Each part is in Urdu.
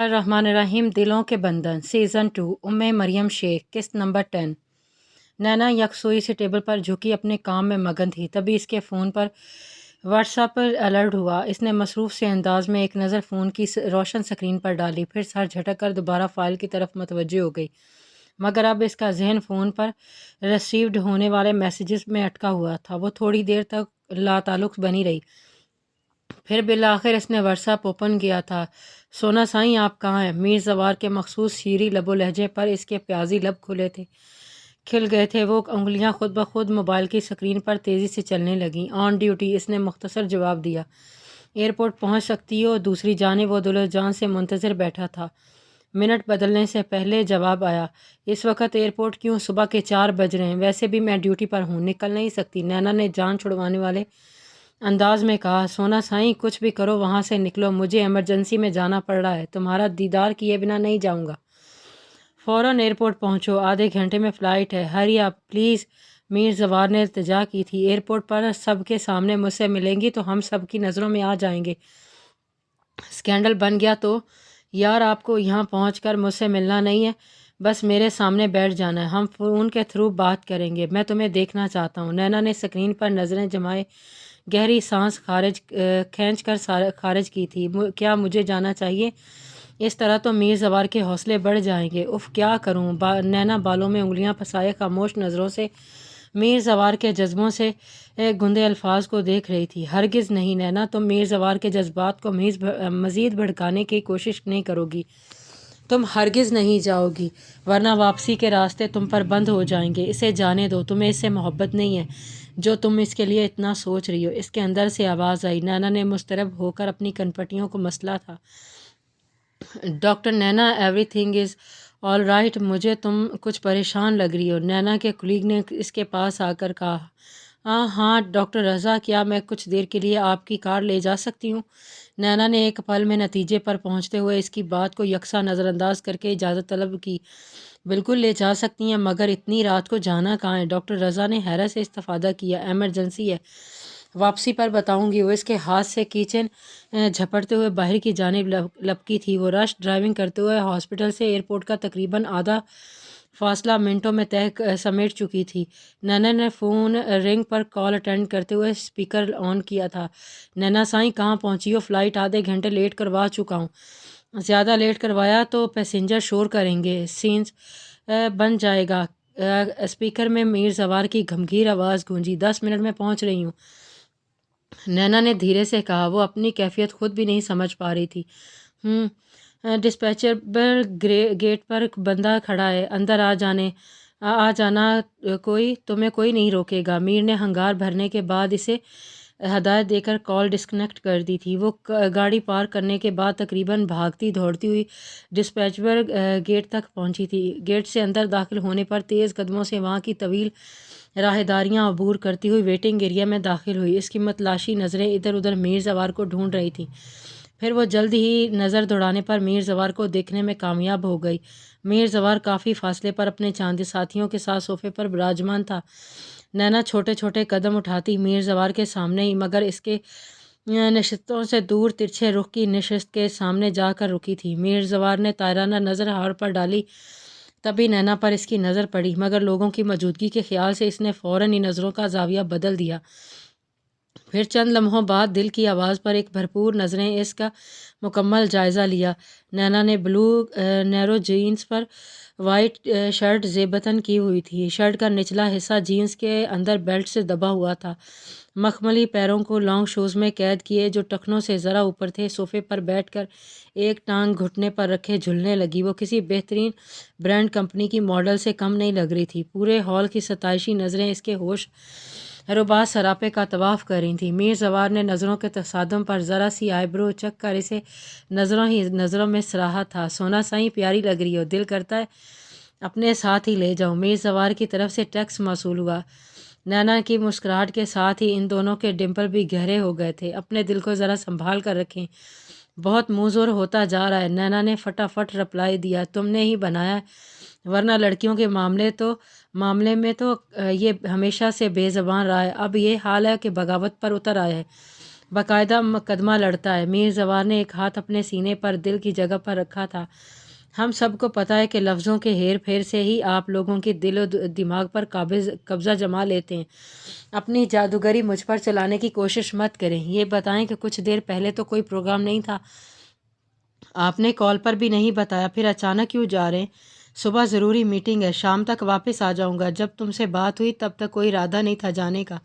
الرحمن الرحیم دلوں کے بندھن سیزن 2 مریم شیخ قسط نمبر 10۔ نینا یکسوئی سے ٹیبل پر جھکی اپنے کام میں مگن تھی، تبھی اس کے فون پر واٹس ایپ پر الرٹ ہوا۔ اس نے مصروف سے انداز میں ایک نظر فون کی روشن سکرین پر ڈالی، پھر سر جھٹک کر دوبارہ فائل کی طرف متوجہ ہو گئی، مگر اب اس کا ذہن فون پر ریسیوڈ ہونے والے میسیجز میں اٹکا ہوا تھا۔ وہ تھوڑی دیر تک لاتعلق بنی رہی، پھر بالآخر اس نے واٹس ایپ اوپن کیا تھا۔ سونا سائیں آپ کہاں ہیں؟ میر زوار کے مخصوص شیریں لب و لہجے پر اس کے پیازی لب کھل گئے تھے۔ وہ انگلیاں خود بخود موبائل کی سکرین پر تیزی سے چلنے لگیں۔ آن ڈیوٹی، اس نے مختصر جواب دیا۔ ایئرپورٹ پہنچ سکتی ہو؟ دوسری جانب وہ دل جان سے منتظر بیٹھا تھا۔ منٹ بدلنے سے پہلے جواب آیا، اس وقت ایئرپورٹ کیوں؟ صبح کے 4 بج رہے ہیں، ویسے بھی میں ڈیوٹی پر ہوں، نکل نہیں سکتی، نینا نے جان چھڑوانے والے انداز میں کہا۔ سونا سائیں کچھ بھی کرو وہاں سے نکلو، مجھے ایمرجنسی میں جانا پڑ رہا ہے، تمہارا دیدار کیے بنا نہیں جاؤں گا۔ فوراً ایئرپورٹ پہنچو، آدھے گھنٹے میں فلائٹ ہے، ہری اپ پلیز، میر زوار نے التجا کی تھی۔ ایئرپورٹ پر سب کے سامنے مجھ سے ملیں گی تو ہم سب کی نظروں میں آ جائیں گے، اسکینڈل بن گیا تو۔ یار آپ کو یہاں پہنچ کر مجھ سے ملنا نہیں ہے، بس میرے سامنے بیٹھ جانا ہے، ہم فون کے تھرو بات کریں گے، میں تمہیں دیکھنا چاہتا ہوں۔ نینا نے سکرین پر نظریں جمائے گہری سانس کھینچ کر خارج کی تھی۔ کیا مجھے جانا چاہیے؟ اس طرح تو میر زوار کے حوصلے بڑھ جائیں گے۔ اف کیا کروں؟ نینا بالوں میں انگلیاں پھنسائے خاموش نظروں سے میر زوار کے جذبوں سے گندے الفاظ کو دیکھ رہی تھی۔ ہرگز نہیں نینا، تم میر زوار کے جذبات کو مزید بھڑکانے کی کوشش نہیں کرو گی، تم ہرگز نہیں جاؤ گی، ورنہ واپسی کے راستے تم پر بند ہو جائیں گے۔ اسے جانے دو، تمہیں اس سے محبت نہیں ہے جو تم اس کے لیے اتنا سوچ رہی ہو۔ اس کے اندر سے آواز آئی۔ نینا نے مضطرب ہو کر اپنی کنپٹیوں کو مسلا تھا۔ Doctor Nina, everything is all right? مجھے تم کچھ پریشان لگ رہی ہو، نینا کے کلیگ نے اس کے پاس آ کر کہا۔ ہاں ڈاکٹر رضا، کیا میں کچھ دیر کے لیے آپ کی کار لے جا سکتی ہوں؟ نینا نے ایک پل میں نتیجے پر پہنچتے ہوئے اس کی بات کو یکساں نظر انداز کر کے اجازت طلب کی۔ بالکل لے جا سکتی ہیں، مگر اتنی رات کو جانا کہاں ہے؟ ڈاکٹر رضا نے حیرت سے استفادہ کیا۔ ایمرجنسی ہے، واپسی پر بتاؤں گی۔ وہ اس کے ہاتھ سے کی چین جھپٹتے ہوئے باہر کی جانب لپکی تھی۔ وہ رش ڈرائیونگ کرتے ہوئے ہاسپٹل سے ایئرپورٹ کا تقریباً آدھا فاصلہ منٹوں میں سمیٹ چکی تھی۔ نینا نے فون رنگ پر کال اٹینڈ کرتے ہوئے اسپیکر آن کیا تھا۔ نینا سائیں کہاں پہنچی ہو؟ فلائٹ آدھے گھنٹے لیٹ کروا چکا ہوں، زیادہ لیٹ کروایا تو پیسنجر شور کریں گے، سینس بن جائے گا۔ اسپیکر میں میر زوار کی گھمگیر آواز گونجی۔ 10 منٹ میں پہنچ رہی ہوں، نینا نے دھیرے سے کہا۔ وہ اپنی کیفیت خود بھی نہیں سمجھ پا رہی تھی۔ ڈسپیچر گیٹ پر بندہ کھڑا ہے، اندر آ جانا، تمہیں کوئی نہیں روکے گا۔ میر نے ہنگار بھرنے کے بعد اسے ہدایت دے کر کال ڈسکنیکٹ کر دی تھی۔ وہ گاڑی پارک کرنے کے بعد تقریباً بھاگتی دوڑتی ہوئی ڈسپیچر گیٹ تک پہنچی تھی۔ گیٹ سے اندر داخل ہونے پر تیز قدموں سے وہاں کی طویل راہداریاں عبور کرتی ہوئی ویٹنگ ایریا میں داخل ہوئی۔ اس کی متلاشی نظریں ادھر ادھر میر زوار کو ڈھونڈ رہی تھیں، پھر وہ جلد ہی نظر دوڑانے پر میر زوار کو دیکھنے میں کامیاب ہو گئی۔ میر زوار کافی فاصلے پر اپنے چاندی ساتھیوں کے ساتھ صوفے پر براجمان تھا۔ نینا چھوٹے چھوٹے قدم اٹھاتی میر زوار کے سامنے ہی، مگر اس کے نشستوں سے دور ترچھے رخ کی نشست کے سامنے جا کر رکی تھی۔ میر زوار نے طائرانہ نظر ہاڑ پر ڈالی، تبھی نینا پر اس کی نظر پڑی، مگر لوگوں کی موجودگی کے خیال سے اس نے فوراً ہی نظروں کا زاویہ بدل دیا۔ پھر چند لمحوں بعد دل کی آواز پر ایک بھرپور نظریں اس کا مکمل جائزہ لیا۔ نینا نے بلو نیرو جینز پر وائٹ شرٹ زیب بٹن کی ہوئی تھی۔ شرٹ کا نچلا حصہ جینز کے اندر بیلٹ سے دبا ہوا تھا۔ مخملی پیروں کو لانگ شوز میں قید کیے جو ٹخنوں سے ذرا اوپر تھے، صوفے پر بیٹھ کر ایک ٹانگ گھٹنے پر رکھے جھلنے لگی۔ وہ کسی بہترین برانڈ کمپنی کی ماڈل سے کم نہیں لگ رہی تھی۔ پورے ہال کی ستائشی نظریں اس کے ہوش ربا سراپے کا طواف کر رہی تھیں۔ میر زوار نے نظروں کے تصادم پر ذرا سی آئی برو چک کر اسے نظروں میں سراہا تھا۔ سونا سائیں پیاری لگ رہی ہو، دل کرتا ہے اپنے ساتھ ہی لے جاؤں۔ میر زوار کی طرف سے ٹیکس موصول ہوا۔ نینا کی مسکراہٹ کے ساتھ ہی ان دونوں کے ڈمپل بھی گہرے ہو گئے تھے۔ اپنے دل کو ذرا سنبھال کر رکھیں، بہت منظور ہوتا جا رہا ہے، نینا نے فٹافٹ رپلائی دیا۔ تم نے ہی بنایا ہے، ورنہ لڑکیوں کے معاملے میں تو یہ ہمیشہ سے بے زبان رہا ہے، اب یہ حال ہے کہ بغاوت پر اتر آیا ہے۔ باقاعدہ مقدمہ لڑتا ہے۔ میر زوار نے ایک ہاتھ اپنے سینے پر دل کی جگہ پر رکھا تھا۔ ہم سب کو پتہ ہے کہ لفظوں کے ہیر پھیر سے ہی آپ لوگوں کی دل و دماغ پر قبضہ جما لیتے ہیں۔ اپنی جادوگری مجھ پر چلانے کی کوشش مت کریں۔ یہ بتائیں کہ کچھ دیر پہلے تو کوئی پروگرام نہیں تھا، آپ نے کال پر بھی نہیں بتایا، پھر اچانک کیوں جا رہے ہیں؟ صبح ضروری میٹنگ ہے، شام تک واپس آ جاؤں گا۔ جب تم سے بات ہوئی تب تک کوئی ارادہ نہیں تھا جانے کا،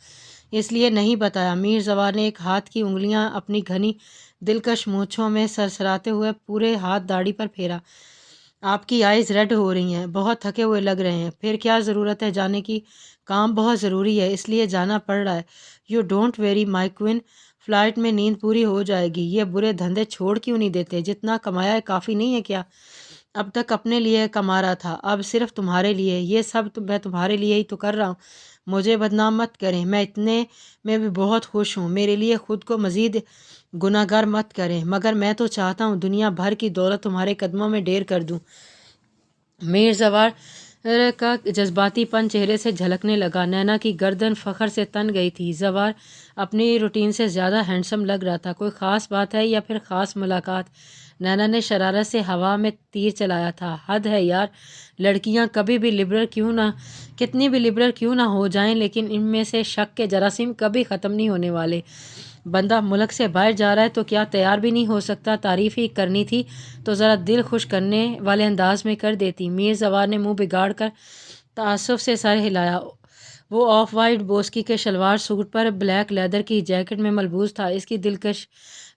اس لیے نہیں بتایا۔ میر زوار نے ایک ہاتھ کی انگلیاں اپنی گھنی دلکش مونچھوں میں سرسراتے ہوئے پورے ہاتھ داڑھی پر پھیرا۔ آپ کی آئیز ریڈ ہو رہی ہیں، بہت تھکے ہوئے لگ رہے ہیں۔ پھر کیا ضرورت ہے جانے کی؟ کام بہت ضروری ہے، اس لیے جانا پڑ رہا ہے۔ You don't worry my queen, flight میں نیند پوری ہو جائے گی۔ یہ برے دھندے چھوڑ کیوں نہیں دیتے؟ جتنا کمایا ہے کافی نہیں ہے کیا؟ اب تک اپنے لیے کما رہا تھا، اب صرف تمہارے لیے۔ یہ سب میں تمہارے لیے ہی تو کر رہا ہوں۔ مجھے بدنام مت کریں، میں اتنے میں بھی بہت خوش ہوں۔ میرے لیے خود کو مزید گناہگار مت کریں، مگر میں تو چاہتا ہوں دنیا بھر کی دولت تمہارے قدموں میں ڈھیر کر دوں۔ میر زوار کا جذباتی پن چہرے سے جھلکنے لگا۔ نینا کی گردن فخر سے تن گئی تھی۔ زوار اپنی روٹین سے زیادہ ہینڈسم لگ رہا تھا۔ کوئی خاص بات ہے یا پھر خاص ملاقات؟ نینا نے شرارت سے ہوا میں تیر چلایا تھا۔ حد ہے یار، لڑکیاں کبھی بھی کتنی بھی لبرل کیوں نہ ہو جائیں، لیکن ان میں سے شک کے جراثیم کبھی ختم نہیں ہونے والے۔ بندہ ملک سے باہر جا رہا ہے تو کیا تیار بھی نہیں ہو سکتا؟ تعریف ہی کرنی تھی تو ذرا دل خوش کرنے والے انداز میں کر دیتی۔ میر زوار نے منہ بگاڑ کر تعصب سے سر ہلایا۔ وہ آف وائٹ بوسکی کے شلوار سوٹ پر بلیک لیدر کی جیکٹ میں ملبوس تھا۔ اس کی دلکش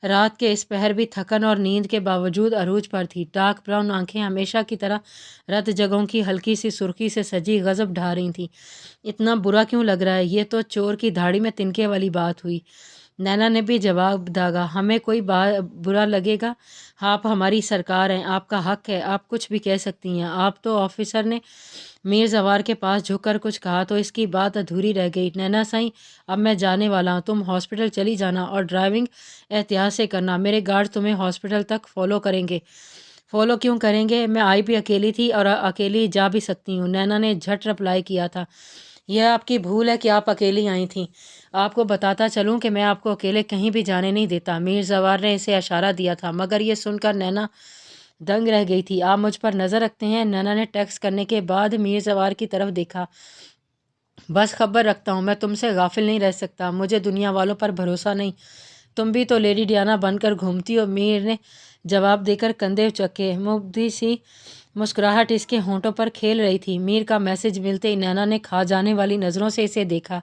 رات کے اس پہر بھی تھکن اور نیند کے باوجود عروج پر تھی۔ ڈارک براؤن آنکھیں ہمیشہ کی طرح رت جگہوں کی ہلکی سی سرخی سے سجی غضب ڈھا رہی تھیں۔ اتنا برا کیوں لگ رہا ہے؟ یہ تو چور کی دھاڑی میں تنکے والی بات ہوئی۔ نینا نے بھی جواب داغا، ہمیں کوئی برا لگے گا؟ آپ ہماری سرکار ہیں، آپ کا حق ہے، آپ کچھ بھی کہہ سکتی ہیں۔ آپ تو آفیسر نے میر زوار کے پاس جھک کر کچھ کہا تو اس کی بات ادھوری رہ گئی۔ نینا سائیں، اب میں جانے والا ہوں، تم ہاسپٹل چلی جانا اور ڈرائیونگ احتیاط سے کرنا۔ میرے گارڈ تمہیں ہاسپٹل تک فالو کریں گے۔ فالو کیوں کریں گے؟ میں آئی بھی اکیلی تھی اور اکیلی جا بھی سکتی ہوں۔ نینا نے جھٹ رپلائی کیا تھا، یہ آپ کی بھول ہے کہ آپ اکیلی آئی تھیں۔ آپ کو بتاتا چلوں کہ میں آپ کو اکیلے کہیں بھی جانے نہیں دیتا۔ میر زوار نے اسے اشارہ دیا تھا، مگر یہ سن کر نینا دنگ رہ گئی تھی۔ آپ مجھ پر نظر رکھتے ہیں؟ نینا نے ٹیکس کرنے کے بعد میر زوار کی طرف دیکھا۔ بس خبر رکھتا ہوں، میں تم سے غافل نہیں رہ سکتا۔ مجھے دنیا والوں پر بھروسہ نہیں، تم بھی تو لیڈی ڈیانا بن کر گھومتی ہو۔ میر نے جواب دے کر کندھے اچکے۔ مبدی سی مسکراہٹ اس کے ہونٹوں پر کھیل رہی تھی۔ میر کا میسج ملتے ہی نینا نے کھا جانے والی نظروں سے اسے دیکھا،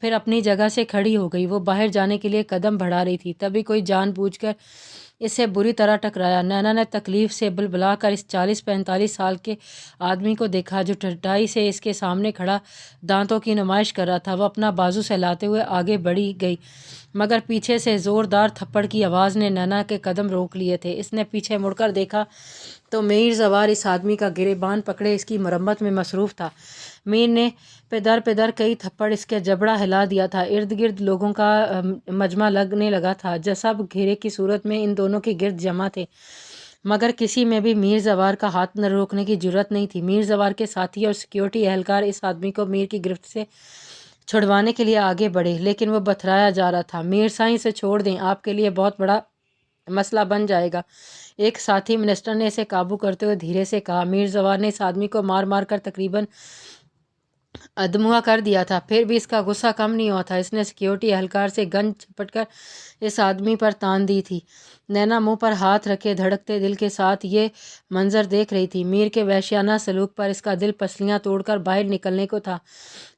پھر اپنی جگہ سے کھڑی ہو گئی۔ وہ باہر جانے کے لیے قدم بڑھا رہی تھی، تبھی کوئی جان بوجھ کر اس سے بری طرح ٹکرایا۔ نینا نے تکلیف سے بلبلا کر اس 40-45 سال کے آدمی کو دیکھا جو ٹھٹائی سے اس کے سامنے کھڑا دانتوں کی نمائش کر رہا تھا۔ وہ اپنا بازو سہلاتے ہوئے آگے بڑھی گئی، مگر پیچھے سے زوردار تھپڑ کی آواز نے نینا کے قدم روک لیے تھے۔ اس نے پیچھے مڑ کر دیکھا تو میر زوار اس آدمی کا گریبان پکڑے اس کی مرمت میں مصروف تھا۔ میر نے پدر کئی تھپڑ اس کا جبڑا ہلا دیا تھا۔ ارد گرد لوگوں کا مجمع لگنے لگا تھا، سب گھیرے کی صورت میں ان دونوں کے گرد جمع تھے، مگر کسی میں بھی میر زوار کا ہاتھ نہ روکنے کی جرات نہیں تھی۔ میر زوار کے ساتھی اور سیکیورٹی اہلکار اس آدمی کو میر کی گرفت سے چھڑوانے کے لیے آگے بڑھے، لیکن وہ بتھرایا جا رہا تھا۔ میر سائیں سے چھوڑ دیں، آپ کے لیے بہت بڑا مسئلہ بن جائے گا، ایک ساتھی منسٹر نے اسے قابو کرتے ہوئے دھیرے سے کہا۔ میر زوار نے اس آدمی کو مار مار کر تقریباً ادموا کر دیا تھا، پھر بھی اس کا غصہ کم نہیں ہوا تھا۔ اس نے سیکیورٹی اہلکار سے گن جھپٹ کر اس آدمی پر تان دی تھی۔ نینا منہ پر ہاتھ رکھے دھڑکتے دل کے ساتھ یہ منظر دیکھ رہی تھی۔ میر کے وحشیانہ سلوک پر اس کا دل پسلیاں توڑ کر باہر نکلنے کو تھا۔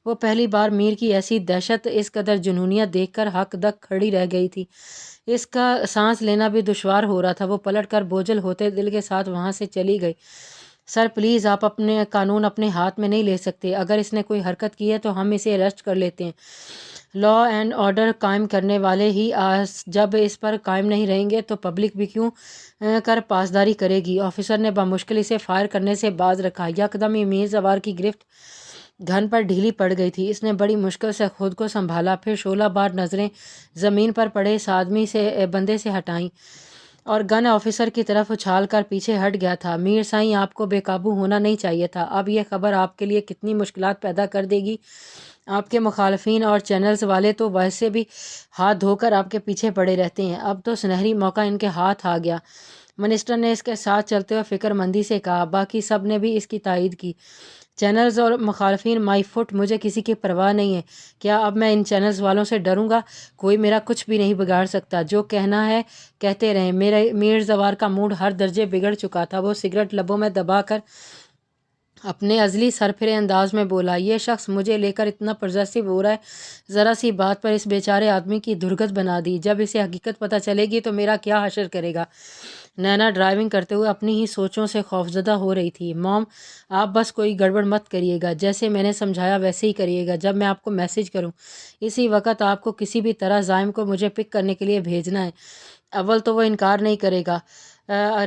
وہ پہلی بار میر کی ایسی دہشت، اس قدر جنونیت دیکھ کر ہک دک کھڑی رہ گئی تھی۔ اس کا سانس لینا بھی دشوار ہو رہا تھا۔ وہ پلٹ کر بوجھل ہوتے دل کے ساتھ وہاں سے چلی گئی۔ سر پلیز، آپ اپنے قانون اپنے ہاتھ میں نہیں لے سکتے۔ اگر اس نے کوئی حرکت کی ہے تو ہم اسے اریسٹ کر لیتے ہیں۔ لا اینڈ آرڈر قائم کرنے والے ہی جب اس پر قائم نہیں رہیں گے تو پبلک بھی کیوں کر پاسداری کرے گی؟ آفیسر نے بمشکل اسے فائر کرنے سے باز رکھا۔ یکدم ہی میر زوار کی گرفت گھن پر ڈھیلی پڑ گئی تھی۔ اس نے بڑی مشکل سے خود کو سنبھالا، پھر شعلہ بار نظریں زمین پر پڑے اس بندے سے ہٹائیں اور گن آفیسر کی طرف اچھال کر پیچھے ہٹ گیا تھا۔ میر سائیں، آپ کو بے قابو ہونا نہیں چاہیے تھا۔ اب یہ خبر آپ کے لیے کتنی مشکلات پیدا کر دے گی آپ کے مخالفین اور چینلز والے تو ویسے بھی ہاتھ دھو کر آپ کے پیچھے پڑے رہتے ہیں، اب تو سنہری موقع ان کے ہاتھ آ گیا۔ منسٹر نے اس کے ساتھ چلتے ہوئے فکر مندی سے کہا۔ باقی سب نے بھی اس کی تائید کی۔ چینلز اور مخالفین مائی فٹ، مجھے کسی کی پرواہ نہیں ہے۔ کیا اب میں ان چینلز والوں سے ڈروں گا؟ کوئی میرا کچھ بھی نہیں بگاڑ سکتا، جو کہنا ہے کہتے رہیں۔ میر زوار کا موڈ ہر درجے بگڑ چکا تھا۔ وہ سگریٹ لبوں میں دبا کر اپنے ازلی سرپھرے انداز میں بولا، یہ شخص مجھے لے کر اتنا پرزیسو ہو رہا ہے، ذرا سی بات پر اس بیچارے آدمی کی درگت بنا دی۔ جب اسے حقیقت پتہ چلے گی تو میرا کیا حشر کرے گا؟ نینا ڈرائیونگ کرتے ہوئے اپنی ہی سوچوں سے خوفزدہ ہو رہی تھی۔ موم، آپ بس کوئی گڑبڑ مت کریے گا، جیسے میں نے سمجھایا ویسے ہی کریے گا۔ جب میں آپ کو میسج کروں اسی وقت آپ کو کسی بھی طرح زائم کو مجھے پک کرنے کے لیے بھیجنا ہے۔ اول تو وہ انکار نہیں کرے گا،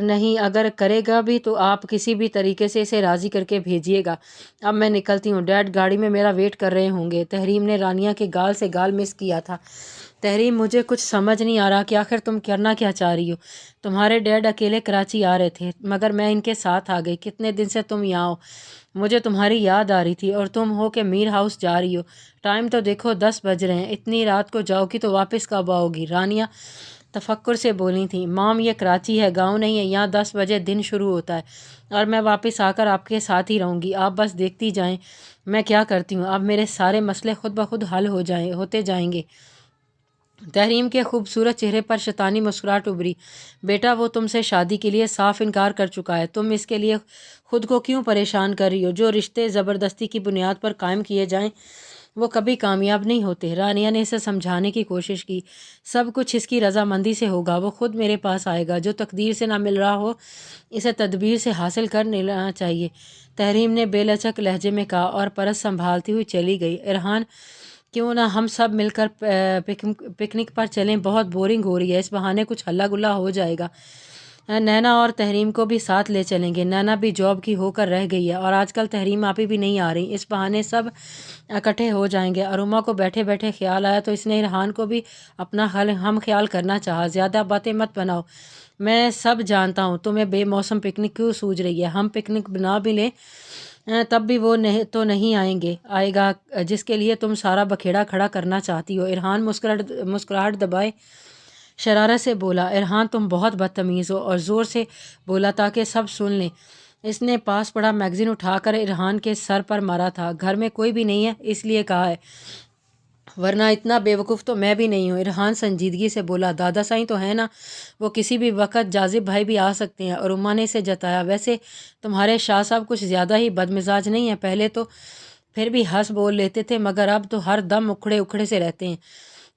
نہیں اگر کرے گا بھی تو آپ کسی بھی طریقے سے اسے راضی کر کے بھیجیے گا۔ اب میں نکلتی ہوں، ڈیڈ گاڑی میں میرا ویٹ کر رہے ہوں گے۔ تحریم نے رانیہ کے گال سے گال مس کیا تھا۔ تحریم، مجھے کچھ سمجھ نہیں آ رہا کہ آخر تم کرنا کیا چاہ رہی ہو؟ تمہارے ڈیڈ اکیلے کراچی آ رہے تھے مگر میں ان کے ساتھ آ گئی۔ کتنے دن سے تم یہاں ہو؟ مجھے تمہاری یاد آ رہی تھی، اور تم ہو کہ میر ہاؤس جا رہی ہو۔ ٹائم تو دیکھو 10 بج رہے ہیں، اتنی رات کو جاؤ گی تو واپس کب آؤ گی؟ رانیہ تفکر سے بولی تھی۔ مام، یہ کراچی ہے، گاؤں نہیں ہے، یہاں 10 بجے دن شروع ہوتا ہے اور میں واپس آ کر آپ کے ساتھ ہی رہوں گی۔ آپ بس دیکھتی جائیں میں کیا کرتی ہوں، اب میرے سارے مسئلے خود بخود حل ہوتے جائیں گے۔ تحریم کے خوبصورت چہرے پر شیطانی مسکراہٹ ابھری۔ بیٹا، وہ تم سے شادی کے لیے صاف انکار کر چکا ہے، تم اس کے لیے خود کو کیوں پریشان کر رہی ہو؟ جو رشتے زبردستی کی بنیاد پر قائم کیے جائیں وہ کبھی کامیاب نہیں ہوتے۔ رانیہ نے اسے سمجھانے کی کوشش کی۔ سب کچھ اس کی رضامندی سے ہوگا، وہ خود میرے پاس آئے گا۔ جو تقدیر سے نہ مل رہا ہو اسے تدبیر سے حاصل کر لینا چاہیے، تحریم نے بے لچک لہجے میں کہا اور پرس سنبھالتی ہوئی چلی گئی۔ ارحان، کیوں نہ ہم سب مل کر پکنک پر چلیں؟ بہت بورنگ ہو رہی ہے، اس بہانے کچھ ہلا گلا ہو جائے گا۔ نینا اور تحریم کو بھی ساتھ لے چلیں گے، نینا بھی جاب کی ہو کر رہ گئی ہے اور آج کل تحریم آپی بھی نہیں آ رہی، اس بہانے سب اکٹھے ہو جائیں گے۔ اروما کو بیٹھے بیٹھے خیال آیا تو اس نے ارحان کو بھی اپنا ہم خیال کرنا چاہا۔ زیادہ باتیں مت بناؤ، میں سب جانتا ہوں تمہیں بے موسم پکنک کیوں سوج رہی ہے۔ ہم پکنک بنا بھی لیں تب بھی وہ نہیں آئے گا جس کے لیے تم سارا بکھیڑا کھڑا کرنا چاہتی ہو۔ ارحان مسکراہٹ دبائے شرارت سے بولا۔ ارحان، تم بہت بدتمیز ہو، اور زور سے بولا تاکہ سب سن لیں۔ اس نے پاس پڑا میگزین اٹھا کر ارحان کے سر پر مارا تھا۔ گھر میں کوئی بھی نہیں ہے اس لیے کہا ہے، ورنہ اتنا بے وقوف تو میں بھی نہیں ہوں۔ ارحان سنجیدگی سے بولا۔ دادا سائیں تو ہے نا، وہ کسی بھی وقت جاذب بھائی بھی آ سکتے ہیں۔ اروما نے اسے جتایا۔ ویسے تمہارے شاہ صاحب کچھ زیادہ ہی بد مزاج نہیں ہیں، پہلے تو پھر بھی ہنس بول لیتے تھے مگر اب تو ہر دم اکھڑے سے رہتے ہیں۔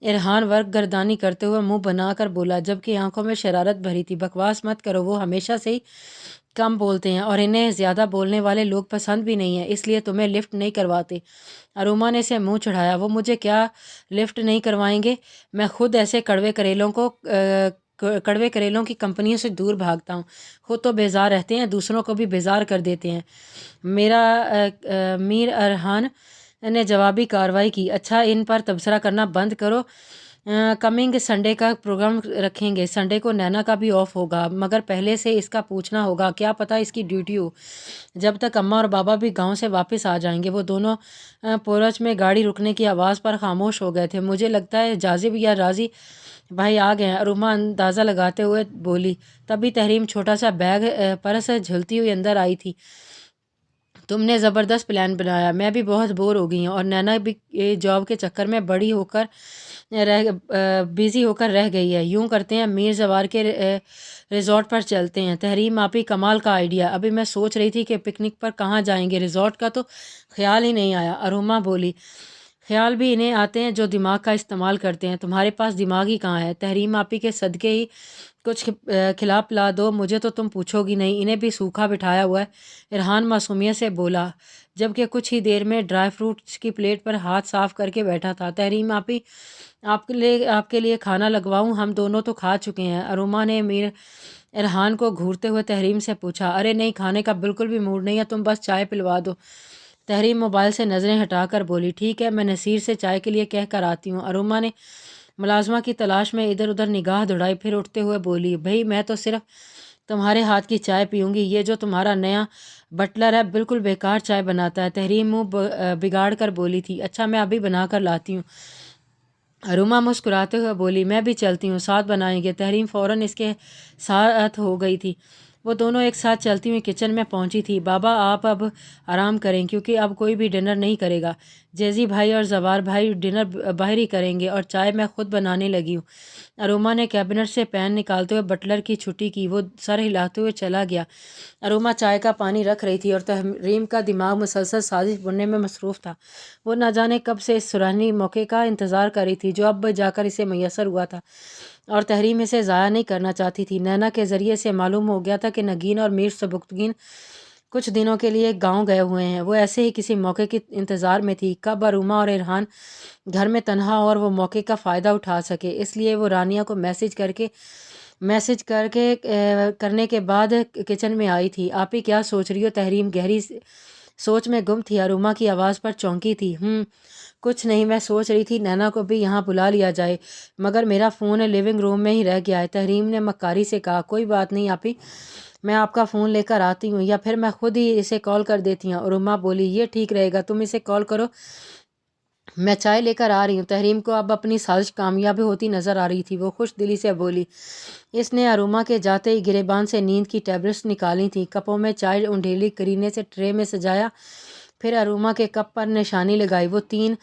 ارحان ورق گردانی کرتے ہوئے منہ بنا کر بولا، جبکہ آنکھوں میں شرارت بھری تھی۔ بکواس مت کرو، وہ ہمیشہ سے ہی کم بولتے ہیں اور انہیں زیادہ بولنے والے لوگ پسند بھی نہیں ہیں، اس لیے تمہیں لفٹ نہیں کرواتے۔ اروما نے اسے منہ چڑھایا۔ وہ مجھے کیا لفٹ نہیں کروائیں گے؟ میں خود ایسے کڑوے کریلوں کی کمپنیوں سے دور بھاگتا ہوں، خود تو بیزار رہتے ہیں، دوسروں کو بھی بیزار کر دیتے ہیں۔ میر ارحان نے جوابی کارروائی کی۔ اچھا، ان پر تبصرہ کرنا بند کرو، کمنگ سنڈے کا پروگرام رکھیں گے۔ سنڈے کو نینا کا بھی آف ہوگا مگر پہلے سے اس کا پوچھنا ہوگا، کیا پتہ اس کی ڈیوٹی ہو۔ جب تک اماں اور بابا بھی گاؤں سے واپس آ جائیں گے۔ وہ دونوں پورچ میں گاڑی رکنے کی آواز پر خاموش ہو گئے تھے۔ مجھے لگتا ہے جاذب یا راضی بھائی آ گئے ہیں، اروما اندازہ لگاتے ہوئے بولی۔ تبھی تحریم چھوٹا سا بیگ پرس سے جھلتی ہوئی اندر آئی تھی۔ تم نے زبردست پلان بنایا، میں بھی بہت بور ہو گئی ہوں اور نینا بھی جاب کے چکر میں بیزی ہو کر رہ گئی ہے۔ یوں کرتے ہیں، میر زوار کے ریزورٹ پر چلتے ہیں۔ تحریم آپی، کمال کا آئیڈیا، ابھی میں سوچ رہی تھی کہ پکنک پر کہاں جائیں گے، ریزورٹ کا تو خیال ہی نہیں آیا۔ اروما بولی، خیال بھی انہیں آتے ہیں جو دماغ کا استعمال کرتے ہیں، تمہارے پاس دماغ ہی کہاں ہے؟ تحریم آپی کے صدقے ہی کچھ کھلا پلا دو، مجھے تو تم پوچھو گی نہیں، انہیں بھی سوکھا بٹھایا ہوا ہے۔ ارحان معصومیت سے بولا، جبکہ کچھ ہی دیر میں ڈرائی فروٹس کی پلیٹ پر ہاتھ صاف کر کے بیٹھا تھا۔ تحریم آپی، آپ کے لیے کھانا لگواؤں؟ ہم دونوں تو کھا چکے ہیں۔ اروما نے میر ارحان کو گھورتے ہوئے تحریم سے پوچھا۔ ارے نہیں، کھانے کا بالکل بھی موڈ نہیں ہے، تم بس چائے پلوا دو۔ تحریم موبائل سے نظریں ہٹا کر بولی، ٹھیک ہے، میں نصیر سے چائے کے لیے کہہ کر آتی ہوں۔ اروما نے ملازمہ کی تلاش میں ادھر ادھر نگاہ دوڑائی، پھر اٹھتے ہوئے بولی، بھئی میں تو صرف تمہارے ہاتھ کی چائے پیوں گی، یہ جو تمہارا نیا بٹلر ہے بالکل بیکار چائے بناتا ہے۔ تحریم منہ بگاڑ کر بولی تھی۔ اچھا میں ابھی بنا کر لاتی ہوں۔ اروما مسکراتے ہوئے بولی میں بھی چلتی ہوں، ساتھ بنائیں گے۔ تحریم فوراً اس کے ساتھ ہو گئی تھی۔ وہ دونوں ایک ساتھ چلتی ہوئی کچن میں پہنچی تھی۔ بابا آپ اب آرام کریں کیونکہ اب کوئی بھی ڈنر نہیں کرے گا۔ جیزی بھائی اور زوار بھائی ڈنر باہر ہی کریں گے اور چائے میں خود بنانے لگی ہوں۔ اروما نے کیبنٹ سے پین نکالتے ہوئے بٹلر کی چھٹی کی۔ وہ سر ہلاتے ہوئے چلا گیا۔ اروما چائے کا پانی رکھ رہی تھی اور تحریم کا دماغ مسلسل سازش بننے میں مصروف تھا۔ وہ نہ جانے کب سے اس سرہنی موقع کا انتظار کر رہی تھی جو اب جا کر اسے میسر ہوا تھا، اور تحریم اسے ضائع نہیں کرنا چاہتی تھی۔ نینا کے ذریعے سے معلوم ہو گیا تھا کہ نگین اور میر سبکتگین کچھ دنوں کے لیے گاؤں گئے ہوئے ہیں۔ وہ ایسے ہی کسی موقع کے انتظار میں تھی کب اروما اور ارحان گھر میں تنہا اور وہ موقع کا فائدہ اٹھا سکے۔ اس لیے وہ رانیہ کو میسج کرنے کے بعد کچن میں آئی تھی۔ آپ ہی کیا سوچ رہی ہو؟ تحریم گہری سوچ میں گم تھی۔ اروما کی آواز پر چونکی تھی۔ کچھ نہیں، میں سوچ رہی تھی نینا کو بھی یہاں بلا لیا جائے، مگر میرا فون لیونگ روم میں ہی رہ گیا ہے۔ تحریم نے مکاری سے کہا۔ کوئی بات نہیں آپی، میں آپ کا فون لے کر آتی ہوں، یا پھر میں خود ہی اسے کال کر دیتی ہوں۔ اروما بولی یہ ٹھیک رہے گا، تم اسے کال کرو، میں چائے لے کر آ رہی ہوں۔ تحریم کو اب اپنی سازش کامیاب ہوتی نظر آ رہی تھی۔ وہ خوش دلی سے بولی۔ اس نے اروما کے جاتے ہی گریبان سے نیند کی ٹیبلٹس نکالی تھیں، کپوں میں چائے انڈیلی کرینے سے ٹرے میں سجایا، پھر اروما کے کپ پر نشانی لگائی۔ وہ 3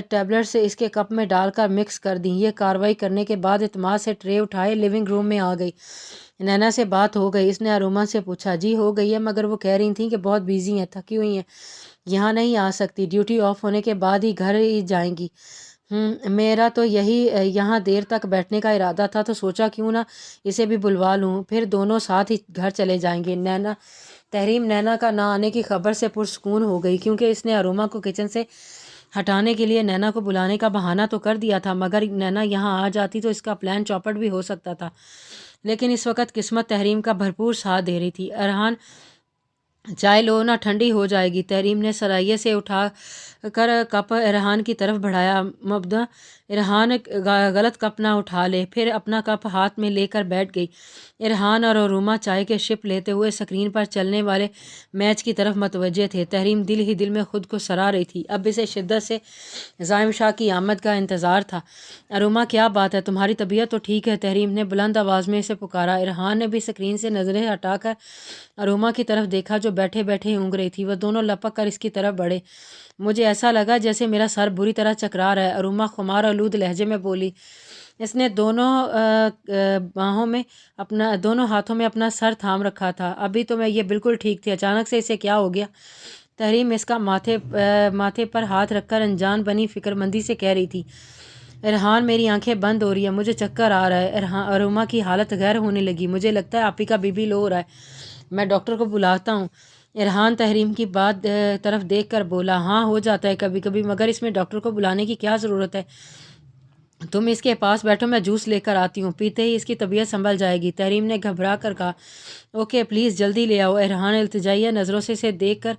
ٹیبلٹس اس کے کپ میں ڈال کر مکس کر دیں۔ یہ کاروائی کرنے کے بعد اعتماد سے ٹرے اٹھائے لیونگ روم میں آ گئی۔ نینا سے بات ہو گئی؟ اس نے اروما سے پوچھا۔ جی ہو گئی ہے، مگر وہ کہہ رہی تھیں کہ بہت بیزی ہیں، تھکی ہوئی ہیں، یہاں نہیں آ سکتی، ڈیوٹی آف ہونے کے بعد ہی گھر ہی جائیں گی۔ میرا تو یہاں دیر تک بیٹھنے کا ارادہ تھا، تو سوچا کیوں نہ اسے بھی بلوا لوں، پھر دونوں ساتھ ہی گھر چلے جائیں گے۔ تحریم نینا کا نہ آنے کی خبر سے پرسکون ہو گئی، کیونکہ اس نے اروما کو کچن سے ہٹانے کے لیے نینا کو بلانے کا بہانہ تو کر دیا تھا، مگر نینا یہاں آ جاتی تو اس کا پلان چوپٹ بھی ہو سکتا تھا۔ لیکن اس وقت قسمت تحریم کا بھرپور ساتھ دے رہی تھی۔ ارحان چائے لو نا، ٹھنڈی ہو جائے گی۔ تحریم نے سرائیے سے اٹھا کر کپ ارحان کی طرف بڑھایا۔ مبدہ ارحان غلط کپ نہ اٹھا لے۔ پھر اپنا کپ ہاتھ میں لے کر بیٹھ گئی۔ ارحان اور اروما چائے کے شپ لیتے ہوئے سکرین پر چلنے والے میچ کی طرف متوجہ تھے۔ تحریم دل ہی دل میں خود کو سرا رہی تھی۔ اب اسے شدت سے زائم شاہ کی آمد کا انتظار تھا۔ اروما کیا بات ہے، تمہاری طبیعت تو ٹھیک ہے؟ تحریم نے بلند آواز میں اسے پکارا۔ ارحان نے بھی سکرین سے نظریں ہٹا کر اروما کی طرف دیکھا جو بیٹھے بیٹھے اونگ رہی تھی۔ وہ دونوں لپک کر اس کی طرف بڑھے۔ مجھے ایسا لگا جیسے میرا سر بری طرح چکرا رہا ہے، اروما خمار آلود لہجے میں بولی۔ اس نے دونوں ہاتھوں میں اپنا سر تھام رکھا تھا۔ ابھی تو میں یہ بالکل ٹھیک تھی، اچانک سے اسے کیا ہو گیا؟ تحریم اس کا ماتھے پر ہاتھ رکھ کر انجان بنی فکر مندی سے کہہ رہی تھی۔ ارحان میری آنکھیں بند ہو رہی ہیں، مجھے چکر آ رہا ہے۔ اروما کی حالت غیر ہونے لگی۔ مجھے لگتا ہے آپی کا بی پی لو ہو رہا ہے، میں ڈاکٹر کو بلاتا ہوں۔ ارحان تحریم کی بات طرف دیکھ کر بولا۔ ہاں ہو جاتا ہے کبھی کبھی، مگر اس میں ڈاکٹر کو بلانے کی کیا ضرورت ہے؟ تم اس کے پاس بیٹھو، میں جوس لے کر آتی ہوں، پیتے ہی اس کی طبیعت سنبھل جائے گی۔ تحریم نے گھبرا کر کہا۔ اوکے پلیز جلدی لے آؤ۔ ارحان التجائیہ نظروں سے اسے دیکھ کر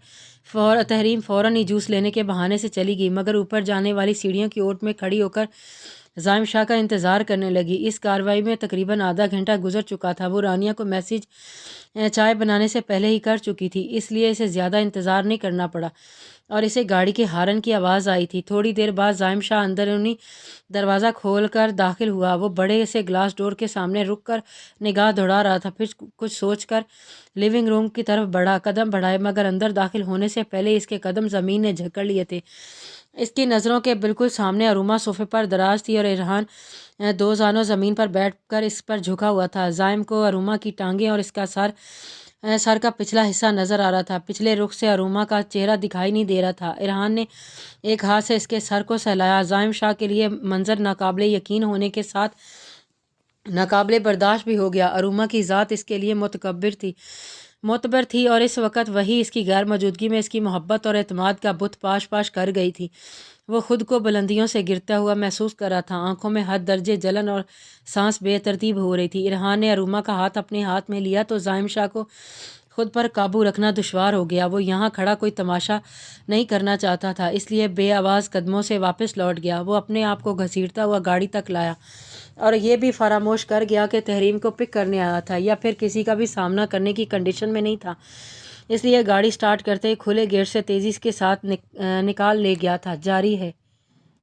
تحریم فوراً ہی جوس لینے کے بہانے سے چلی گئی، مگر اوپر جانے والی سیڑھیوں کی اوٹ میں کھڑی ہو کر زائم شاہ کا انتظار کرنے لگی۔ اس کارروائی میں تقریباً آدھا گھنٹہ گزر چکا تھا۔ وہ رانیہ کو میسج چائے بنانے سے پہلے ہی کر چکی تھی، اس لیے اسے زیادہ انتظار نہیں کرنا پڑا، اور اسے گاڑی کے ہارن کی آواز آئی تھی۔ تھوڑی دیر بعد زائم شاہ اندرونی دروازہ کھول کر داخل ہوا۔ وہ بڑے سے گلاس ڈور کے سامنے رک کر نگاہ دوڑا رہا تھا، پھر کچھ سوچ کر لیونگ روم کی طرف قدم بڑھائے، مگر اندر داخل ہونے سے پہلے اس کے قدم زمین نے جھکڑ لیے تھے۔ اس کی نظروں کے بالکل سامنے اروما صوفے پر دراز تھی اور ارحان 2 زانوں زمین پر بیٹھ کر اس پر جھکا ہوا تھا۔ زائم کو اروما کی ٹانگیں اور اس کا سر کا پچھلا حصہ نظر آ رہا تھا، پچھلے رخ سے اروما کا چہرہ دکھائی نہیں دے رہا تھا۔ ارحان نے ایک ہاتھ سے اس کے سر کو سہلایا۔ زائم شاہ کے لیے منظر ناقابل یقین ہونے کے ساتھ ناقابل برداشت بھی ہو گیا۔ اروما کی ذات اس کے لیے معتبر تھی، اور اس وقت وہی اس کی غیر موجودگی میں اس کی محبت اور اعتماد کا بت پاش کر گئی تھی۔ وہ خود کو بلندیوں سے گرتا ہوا محسوس کر رہا تھا، آنکھوں میں حد درجے جلن اور سانس بے ترتیب ہو رہی تھی۔ ارحان نے اروما کا ہاتھ اپنے ہاتھ میں لیا تو زائم شاہ کو خود پر قابو رکھنا دشوار ہو گیا۔ وہ یہاں کھڑا کوئی تماشا نہیں کرنا چاہتا تھا، اس لیے بے آواز قدموں سے واپس لوٹ گیا۔ وہ اپنے آپ کو گھسیٹتا ہوا گاڑی تک لایا اور یہ بھی فراموش کر گیا کہ تحریم کو پک کرنے آیا تھا یا پھر کسی کا بھی سامنا کرنے کی کنڈیشن میں نہیں تھا، اس لیے گاڑی سٹارٹ کرتے ہی کھلے گیٹ سے تیزی کے ساتھ نکال لے گیا تھا۔ جاری ہے۔